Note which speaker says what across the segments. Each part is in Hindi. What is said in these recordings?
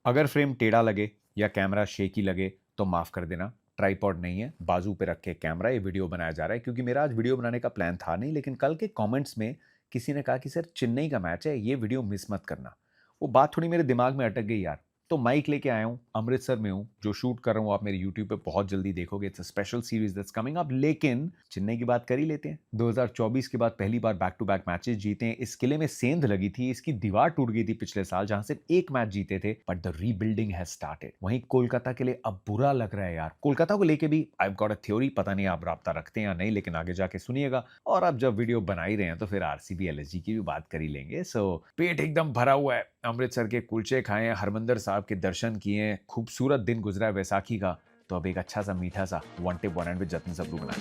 Speaker 1: अगर फ्रेम टेढ़ा लगे या कैमरा शेकी लगे तो माफ कर देना, ट्राइपॉड नहीं है, बाजू पे रख के कैमरा ये वीडियो बनाया जा रहा है। क्योंकि मेरा आज वीडियो बनाने का प्लान था नहीं, लेकिन कल के कमेंट्स में किसी ने कहा कि सर चेन्नई का मैच है, ये वीडियो मिस मत करना। वो बात थोड़ी मेरे दिमाग में अटक गई यार। तो माइक लेके आया हूँ, अमृतसर में हूँ, जो शूट कर रहा हूँ आप मेरे यूट्यूब पे बहुत जल्दी देखोगे। It's a special series that's coming up. लेकिन चेन्नई की बात कर ही लेते हैं। 2024 के बाद पहली बार बैक टू बैक मैचेस जीते हैं। इस किले में सेंध लगी थी, इसकी दीवार टूट गई थी पिछले साल, जहां सिर्फ एक मैच जीते थे, but the rebuilding has started. वहीं कोलकाता के लिए अब बुरा लग रहा है यार। कोलकाता को लेके भी आई गॉट अ थ्योरी, पता नहीं आप राब्ता रखते हैं या नहीं, लेकिन आगे जाके सुनिएगा। और अब जब वीडियो बना ही रहे हैं तो फिर आरसीबी एलएसजी की भी बात कर ही लेंगे। सो पेट एकदम भरा हुआ है, अमृतसर के कुलचे खाए हैं, हरमंदर साहब के दर्शन किए हैं, खूबसूरत दिन गुजरा है वैसाखी का। तो अब एक अच्छा सा मीठा सा one tip one and with Jatin Sabru बना।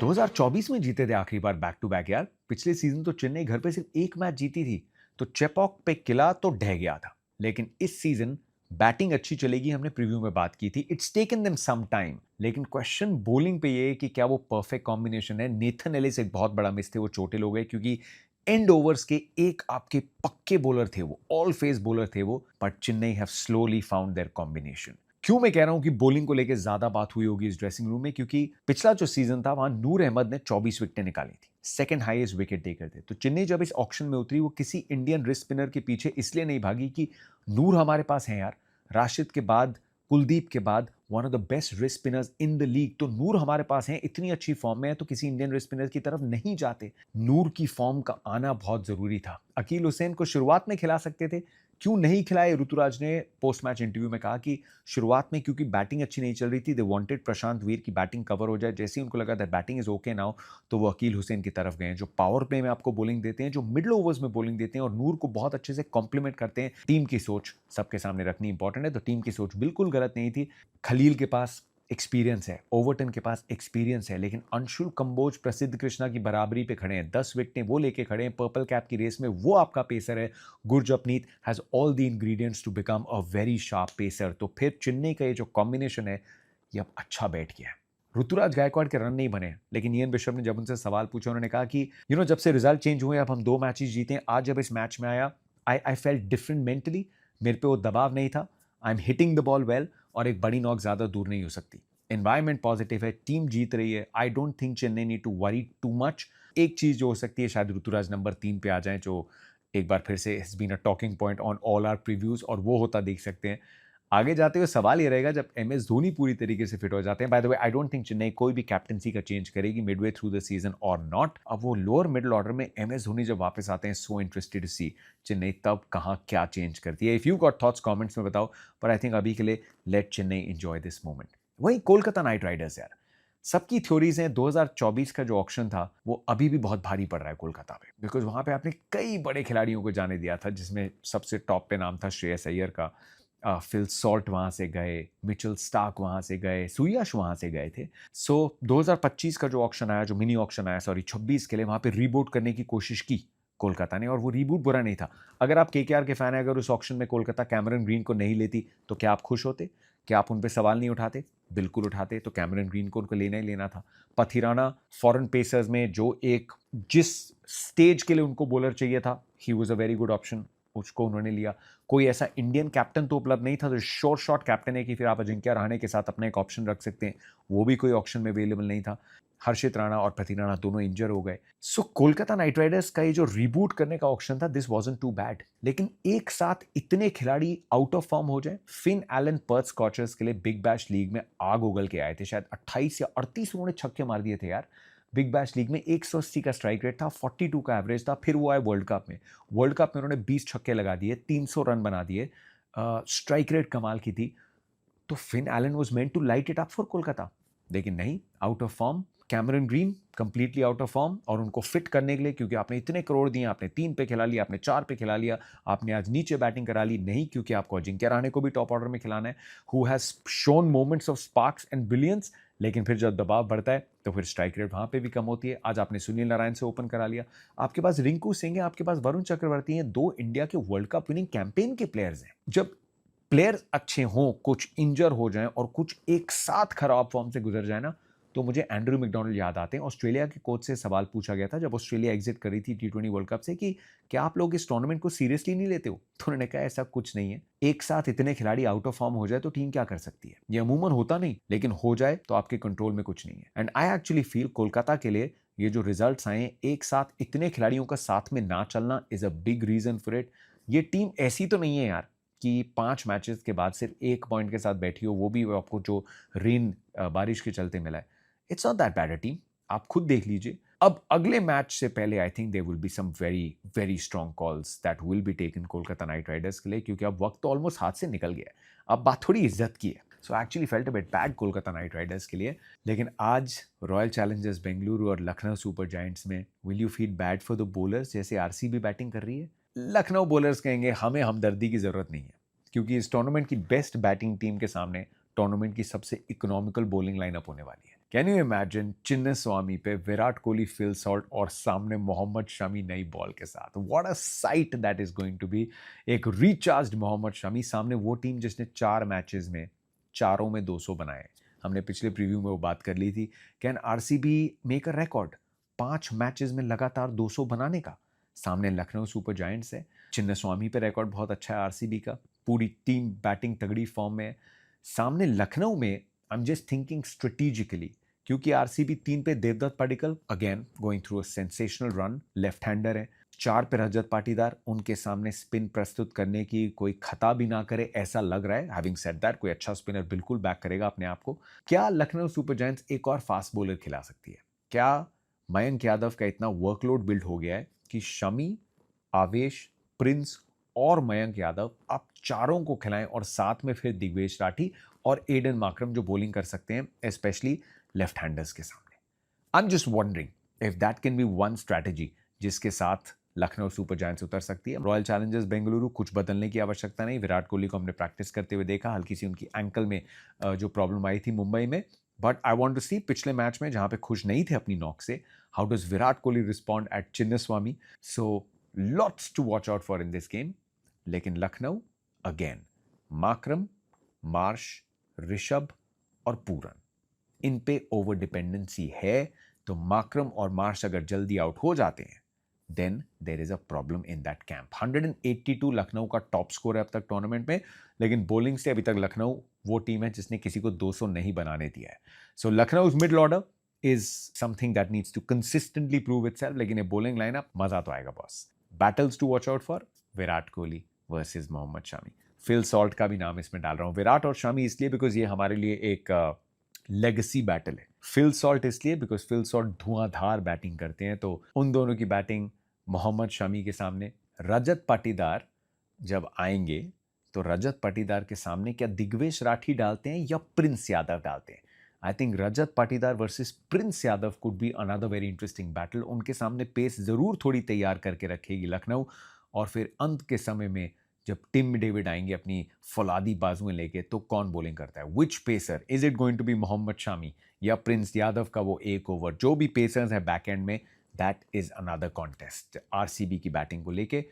Speaker 1: 2024 में जीते थे आखिरी बार बैक टू बैक यार। पिछले सीजन तो चेन्नई घर पे सिर्फ एक मैच जीती थी, तो चेपॉक पे किला तो ढह गया था। लेकिन इस सीजन बैटिंग अच्छी चलेगी, हमने प्रीव्यू में बात की थी। It's taken them some time, लेकिन क्वेश्चन बॉलिंग पे ये है कि क्या वो परफेक्ट कॉम्बिनेशन है। नेथन एलिस एक बहुत बड़ा मिस थे, वो चोटिल हो गए, क्योंकि एंड ओवर्स के एक आपके पक्के बॉलर थे, वो ऑल फेस बॉलर थे वो। But Chennai have slowly found there combination. क्यों मैं कह रहा हूं कि बॉलिंग को लेकर ज्यादा बात हुई होगी इस ड्रेसिंग रूम में? क्योंकि पिछला जो सीजन था वहां नूर अहमद ने 24 विकेटें निकाली थी, सेकंड हाईएस्ट विकेट टेकर थे। तो चेन्नई जब इस ऑक्शन में उतरी, वो किसी इंडियन रिस्ट स्पिनर के पीछे इसलिए नहीं भागी कि नूर हमारे पास है यार, राशिद के बाद, कुलदीप के बाद one of the best wrist spinners in the league, तो नूर हमारे पास हैं, इतनी अच्छी फॉर्म में है, तो किसी इंडियन रिस्ट स्पिनर की तरफ नहीं जाते। नूर की फॉर्म का आना बहुत जरूरी था। अकील हुसैन को शुरुआत में खिला सकते थे, क्यों नहीं खिलाए? ऋतुराज ने पोस्ट मैच इंटरव्यू में कहा कि शुरुआत में क्योंकि बैटिंग अच्छी नहीं चल रही थी, दे वांटेड प्रशांत वीर की बैटिंग कवर हो जाए। जैसे ही उनको लगा that batting is okay now, तो वो अकील हुसैन की तरफ गए, जो पावर प्ले में आपको बॉलिंग देते हैं, जो मिडिल ओवर्स में बॉलिंग देते हैं और नूर को बहुत अच्छे से कॉम्प्लीमेंट करते हैं। टीम की सोच सबके सामने रखनी इंपॉर्टेंट है, तो टीम की सोच बिल्कुल गलत नहीं थी। खलील के पास एक्सपीरियंस है, ओवरटन के पास एक्सपीरियंस है, लेकिन अंशुल कंबोज प्रसिद्ध कृष्णा की बराबरी पे खड़े हैं, 10 विकेटें वो लेके खड़े हैं पर्पल कैप की रेस में, वो आपका पेसर है। Gurjapneet has all the ingredients to become a very sharp pacer. तो फिर चेन्नई का ये जो कॉम्बिनेशन है, ये अब अच्छा बैठ गया है। ऋतुराज गायकवाड़ के रन नहीं बने, लेकिन इयन बिशप ने जब उनसे सवाल पूछा, उन्होंने कहा कि जब से रिजल्ट चेंज हुए, अब हम 2 मैचेस जीते हैं, आज जब इस मैच में आया, आई फेल्ट डिफरेंट मेंटली। मेरे पे वो दबाव नहीं था, I am hitting the ball well, और एक बड़ी नॉक ज्यादा दूर नहीं हो सकती। एनवायरमेंट पॉजिटिव है, टीम जीत रही है। I don't think Chennai need to worry too much. एक चीज जो हो सकती है, शायद ऋतुराज नंबर 3 पे आ जाए, जो एक बार फिर से has been a talking point on all our previews, और वो होता देख सकते हैं। आगे जाते हुए सवाल ये रहेगा, जब एमएस धोनी पूरी तरीके से फिट हो जाते हैं। By the way, I don't think Chennai कोई भी कैप्टनसी का चेंज करेगी मिडवे थ्रू द सीजन और नॉट। अब वो लोअर मिडिल ऑर्डर में एमएस धोनी जब वापस आते हैं, so interested to see Chennai तब कहां क्या चेंज करती है। If you got thoughts comments में बताओ, पर आई थिंक अभी के लिए let Chennai enjoy this moment. वहीं कोलकाता नाइट राइडर्स यार, सबकी थ्योरीज हैं 2024 का जो ऑक्शन था वो अभी भी बहुत भारी पड़ रहा है कोलकाता पे, बिकॉज वहां पे आपने कई बड़े खिलाड़ियों को जाने दिया था, जिसमें सबसे टॉप पे नाम था श्रेयस अय्यर का। फिल सॉल्ट वहां से गए, मिचेल स्टार्क वहां से गए, सुयश वहां से गए थे। सो 2025 का जो ऑक्शन आया, जो मिनी ऑक्शन आया, सॉरी 26 के लिए, वहां पे रीबूट करने की कोशिश की कोलकाता ने, और वो रीबूट बुरा नहीं था। अगर आप केकेआर के फैन है, अगर उस ऑक्शन में कोलकाता कैमरन ग्रीन को नहीं लेती, तो क्या आप खुश होते? क्या आप उन पे सवाल नहीं उठाते? बिल्कुल उठाते। तो कैमरन ग्रीन को उनको लेना ही लेना था। पथिराना फॉरेन पेसर्स में जो एक जिस स्टेज के लिए उनको बॉलर चाहिए था, he was a very good option, उसको उन्होंने लिया। कोई ऐसा इंडियन कैप्टन तो उपलब्ध नहीं था जो श्योर शॉट कैप्टन है कि फिर आप अजिंक्य रहाणे के साथ अपना एक ऑप्शन रख सकते हैं, वो भी कोई ऑप्शन में अवेलेबल नहीं था। हर्षित राणा और पृथ्वी राणा दोनों इंजर हो गए। सो कोलकाता नाइट राइडर्स का ये जो रीबूट करने का ऑप्शन था, दिस वाजंट टू बैड। लेकिन एक साथ इतने खिलाड़ी आउट ऑफ फॉर्म हो जाए, फिन एलन पर्थ स्कॉचर्स के लिए बिग बैश लीग में आग उगल के आए थे, शायद 28 या 38 उन्होंने छक्के मार दिए थे यार। बिग बैश लीग में 180 का स्ट्राइक रेट था, 42 का एवरेज था। फिर वो आए वर्ल्ड कप में, वर्ल्ड कप में उन्होंने 20 छक्के लगा दिए, 300 रन बना दिए, स्ट्राइक रेट कमाल की थी। तो Finn Allen was meant to light it up for Kolkata, लेकिन नहीं, out of form. Cameron Green completely out of form, और उनको फिट करने के लिए, क्योंकि आपने इतने करोड़ दिए, आपने 3 पे खिला लिया, आपने 4 पे खिला लिया, आपने आज नीचे बैटिंग करा ली, नहीं, क्योंकि आपको अजिंक्य रहाणे को भी टॉप ऑर्डर में खिलाना है, who has shown moments of sparks and brilliance. लेकिन फिर जब दबाव बढ़ता है तो फिर स्ट्राइक रेट वहां पे भी कम होती है। आज आपने सुनील नारायण से ओपन करा लिया, आपके पास रिंकू सिंह है, आपके पास वरुण चक्रवर्ती हैं, 2 इंडिया के वर्ल्ड कप विनिंग कैंपेन के प्लेयर्स हैं। जब प्लेयर्स अच्छे हों, कुछ इंजर हो जाएं और कुछ एक साथ खराब फॉर्म से गुजर जाए ना, तो मुझे एंड्रू मैकडोनाल्ड याद आते हैं। ऑस्ट्रेलिया के कोच से सवाल पूछा गया था जब ऑस्ट्रेलिया एग्जिट करी थी T20 वर्ल्ड कप से कि क्या आप लोग इस टूर्नामेंट को सीरियसली नहीं लेते हो? तो उन्होंने कहा ऐसा कुछ नहीं है। एक साथ इतने खिलाड़ी आउट ऑफ फॉर्म हो जाए तो टीम क्या कर सकती है? ये अमूमन होता नहीं, लेकिन हो जाए तो आपके कंट्रोल में कुछ नहीं है। And I actually feel Kolkata के लिए ये जो रिजल्ट्स आए, एक साथ इतने खिलाड़ियों का साथ में ना चलना is a big reason for it. ये टीम ऐसी तो नहीं है यार कि 5 मैचेस के बाद सिर्फ 1 पॉइंट के साथ बैठी हो, वो भी आपको जो रेन बारिश के चलते मिला है। It's not that bad a team, आप खुद देख लीजिए। अब अगले मैच से पहले I think there will be some very very strong calls that will be taken Kolkata Knight Riders के लिए, क्योंकि अब वक्त तो ऑलमोस्ट हाथ से निकल गया है। अब बात थोड़ी इज्जत की है। So actually felt a bit bad Kolkata Knight Riders के लिए। लेकिन आज रॉयल चैलेंजर्स बेंगलुरु और लखनऊ सुपर जायंट्स में will you feel bad for the bowlers जैसे आरसीबी बैटिंग कर रही है? लखनऊ बॉलर्स कहेंगे हमें हमदर्दी की जरूरत नहीं है, क्योंकि इस टूर्नामेंट की बेस्ट बैटिंग टीम के सामने टूर्नामेंट की सबसे इकोनॉमिकल बॉलिंग लाइनअप होने वाली है। कैन यू इमेजिन चिन्नस्वामी पे विराट कोहली, फिल सॉल्ट और सामने मोहम्मद शमी नई बॉल के साथ? What a sight that is going to be. एक रिचार्ज्ड मोहम्मद शमी सामने वो टीम जिसने 4 मैचेस में चारों में 200 बनाए। हमने पिछले प्रीव्यू में वो बात कर ली थी। Can RCB make a record 5 matches में लगातार 200 बनाने का? सामने लखनऊ सुपर जायंट्स है। चिन्नस्वामी पे रिकॉर्ड बहुत अच्छा है आरसीबी का, पूरी टीम बैटिंग तगड़ी फॉर्म में है। सामने लखनऊ में I am just thinking strategically, क्योंकि आरसीबी 3 पे Devdutt Padikkal again going through a sensational run, left hander है। 4 पे रजत पाटीदार, उनके सामने स्पिन प्रस्तुत करने की कोई खता भी ना करे ऐसा लग रहा है। हैविंग सेड दैट, कोई अच्छा स्पिनर बिल्कुल बैक करेगा अपने आप को। क्या लखनऊ सुपर जायंट्स एक और फास्ट बॉलर खिला सकती है? क्या मयंक यादव का इतना वर्कलोड बिल्ड हो गया है कि शमी, आवेश, प्रिंस और मयंक यादव आप चारों को खिलाएं और साथ में फिर दिग्वेश राठी और एडन मार्करम जो बॉलिंग कर सकते हैं स्पेशली लेफ्ट हैंडर्स के सामने? I am just wondering if that can be one strategy जिसके साथ लखनऊ सुपर जायंट्स उतर सकती है। रॉयल चैलेंजर्स बेंगलुरु कुछ बदलने की आवश्यकता नहीं। विराट कोहली को हमने प्रैक्टिस करते हुए देखा, हल्की सी उनकी एंकल में जो प्रॉब्लम आई थी मुंबई में, बट आई वांट टू सी पिछले मैच में जहां पे खुश नहीं थे अपनी नॉक से, how does Virat Kohli respond at Chinnaswamy. So lots to watch out for in this game. लेकिन Lucknow again, Markram, Marsh, Rishabh और पूरन, इन पे ओवर डिपेंडेंसी है। तो माकरम और मार्श अगर जल्दी आउट हो जाते हैं then there is a problem in that camp. 182 Lucknow का टॉप स्कोर है अब तक टूर्नामेंट में, लेकिन बॉलिंग से अभी तक लखनऊ वो टीम है जिसने किसी को 200 नहीं बनाने दिया है। So Lucknow middle order is something that needs to consistently prove itself, लेकिन ये बॉलिंग लाइनअप मजा तो आएगा boss. Battles to watch out for, Virat Kohli versus Mohammed Shami. Phil Salt का भी नाम इसमें डाल रहा हूं, विराट और शमी इसलिए बिकॉज ये हमारे लिए एक लेगेसी बैटल है। फिल सॉल्ट इसलिए because Phil Salt Dhuandhar batting करते हैं, तो उन दोनों की बैटिंग मोहम्मद शमी के सामने। रजत पाटीदार जब आएंगे तो रजत पाटीदार के सामने क्या दिग्वेश राठी डालते हैं या प्रिंस यादव डालते हैं? I think Rajat Patidar versus Prince Yadav could be another very interesting battle. उनके सामने पेस जरूर थोड़ी तैयार करके रखेगी लखनऊ, और फिर अंत के समय में जब टिम डेविड आएंगे अपनी फौलादी बाजुएं लेके, तो कौन बॉलिंग करता है? Which pacer is it going to be? Mohammed Shami या प्रिंस यादव का वो एक ओवर? जो भी पेसर्स है बैक एंड में, that is another contest RCB की बैटिंग को लेके।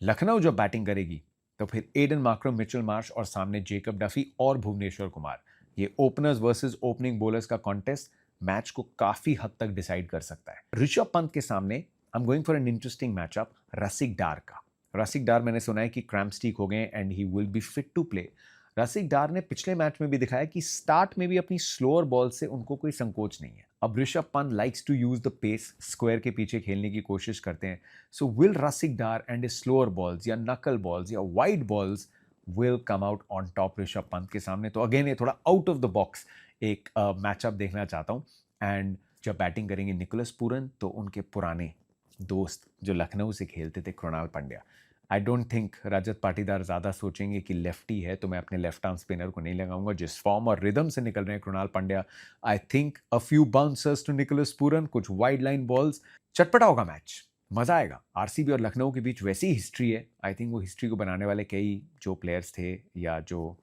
Speaker 1: लखनऊ जब बैटिंग करेगी तो फिर एडन मार्करम, मिचेल मार्श और सामने जेकब डफी और भुवनेश्वर कुमार, ये ओपनर्स वर्सेस ओपनिंग बॉलर्स का कॉन्टेस्ट मैच को काफी हद तक डिसाइड कर सकता है। ऋषभ पंत के सामने I am going for an interesting matchup Rasikh Dar का। रसिक डार मैंने सुना है कि क्रैम्प्स ठीक हो गए and he will be fit to play. Rasikh Dar ने पिछले मैच में भी दिखाया कि स्टार्ट में भी अपनी स्लोअर बॉल से उनको कोई संकोच नहीं है। अब Rishabh Pant likes to use the pace, square के पीछे खेलने की कोशिश करते हैं। So will Rasikh Dar and slower balls या नकल बॉल्स या wide balls will come out on top Rishabh Pant के सामने? तो अगेन ये थोड़ा आउट ऑफ द बॉक्स एक मैचअप देखना चाहता हूँ। एंड जब बैटिंग करेंगे निकोलस पूरन, तो उनके पुराने दोस्त जो लखनऊ से खेलते थे Krunal Pandya. I don't think Rajat Patidar ज़्यादा सोचेंगे कि लेफ्टी है तो मैं अपने लेफ्ट आर्म स्पिनर को नहीं लगाऊंगा। जिस फॉर्म और रिदम से निकल रहे हैं Krunal Pandya, I think a few bouncers to Nicholas Pooran, कुछ वाइड लाइन बॉल्स, चटपटा होगा मैच, मजा आएगा। आरसीबी और लखनऊ के बीच वैसी हिस्ट्री है, आई थिंक वो हिस्ट्री को बनाने वाले कई जो प्लेयर्स थे या जो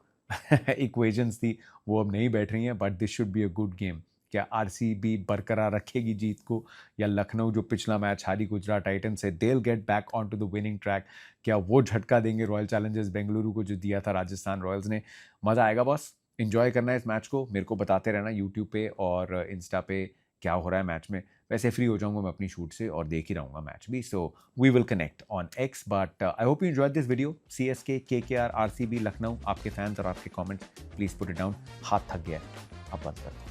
Speaker 1: इक्वेशंस थी वो अब नहीं बैठ रही हैं, but this should be a good game. क्या आरसीबी बरकरार रखेगी जीत को, या लखनऊ जो पिछला मैच हारी गुजरात टाइटंस से, they will get back on to the winning track, क्या वो झटका देंगे रॉयल चैलेंजर्स बेंगलुरु को जो दिया था राजस्थान रॉयल्स ने। मज़ा आएगा बॉस, इंजॉय करना है इस मैच को, मेरे को बताते रहना यूट्यूब पे और इंस्टा पे क्या हो रहा है मैच में। वैसे फ्री हो जाऊंगा मैं अपनी शूट से और देख ही रहूंगा मैच भी, so we will connect on X. But I hope you enjoyed this video. CSK, KKR, RCB, Lucknow, आपके फैंस और आपके comments please put it down. हाथ थक गया है, अब बंद कर दो।